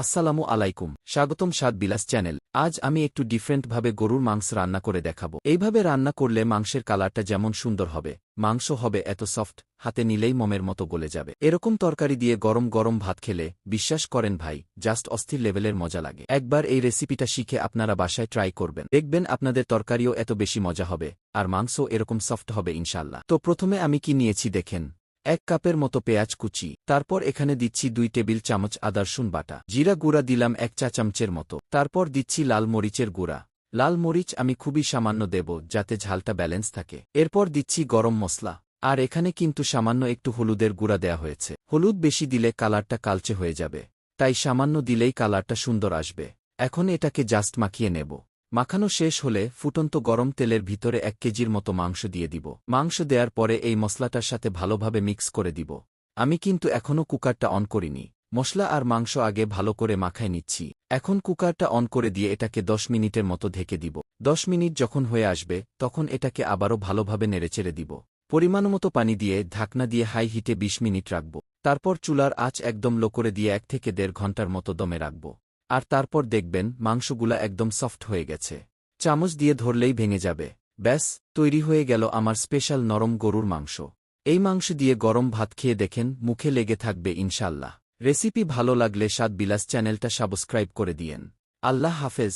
আসসালামু আলাইকুম, স্বাগতম স্বাদ বিলাস চ্যানেল। আজ আমি একটু ডিফারেন্টভাবে গরুর মাংস রান্না করে দেখাবো। এইভাবে রান্না করলে মাংসের কালারটা যেমন সুন্দর হবে, মাংস হবে এত সফট, হাতে নিলেই মমের মতো গলে যাবে। এরকম তরকারি দিয়ে গরম গরম ভাত খেলে বিশ্বাস করেন ভাই, জাস্ট অস্থির লেভেলের মজা লাগে। একবার এই রেসিপিটা শিখে আপনারা বাসায় ট্রাই করবেন, দেখবেন আপনাদের তরকারিও এত বেশি মজা হবে আর মাংস এরকম সফট হবে ইনশাল্লাহ। তো প্রথমে আমি কি নিয়েছি দেখেন। 1 কাপের মতো পেঁয়াজ কুচি, তারপর এখানে দিচ্ছি 2 টেবিল চামচ আদা রসুন বাটা, জিরা গুঁড়া দিলাম 1 চা চামচের মতো, তারপর দিচ্ছি লাল মরিচের গুঁড়া। লাল মরিচ আমি খুবই সামান্য দেব যাতে ঝালটা ব্যালেন্স থাকে। এরপর দিচ্ছি গরম মশলা, আর এখানে কিন্তু সামান্য একটু হলুদের গুঁড়া দেয়া হয়েছে। হলুদ বেশি দিলে কালারটা কালচে হয়ে যাবে, তাই সামান্য দিলেই কালারটা সুন্দর আসবে। এখন এটাকে জাস্ট মাখিয়ে নেব। মাখানো শেষ হলে ফুটন্ত গরম তেলের ভিতরে 1 কেজির মতো মাংস দিয়ে দিব। মাংস দেওয়ার পরে এই মশলাটার সাথে ভালোভাবে মিক্স করে দিব। আমি কিন্তু এখনও কুকারটা অন করিনি, মশলা আর মাংস আগে ভালো করে মাখায় নিচ্ছি। এখন কুকারটা অন করে দিয়ে এটাকে 10 মিনিটের মতো ঢেকে দিব। 10 মিনিট যখন হয়ে আসবে তখন এটাকে আবারও ভালোভাবে নেড়েচেড়ে দিব। পরিমাণমতো পানি দিয়ে ঢাকনা দিয়ে হাই হিটে 20 মিনিট রাখব। তারপর চুলার আঁচ একদম লো করে দিয়ে 1 থেকে 1.5 ঘন্টার মতো দমে রাখব। আর তারপর দেখবেন মাংসগুলা একদম সফট হয়ে গেছে, চামচ দিয়ে ধরলেই ভেঙে যাবে। ব্যাস, তৈরি হয়ে গেল আমার স্পেশাল নরম গরুর মাংস। এই মাংস দিয়ে গরম ভাত খেয়ে দেখেন, মুখে লেগে থাকবে ইনশাল্লাহ। রেসিপি ভালো লাগলে স্বাদ বিলাস চ্যানেলটা সাবস্ক্রাইব করে দিয়েন। আল্লাহ হাফেজ।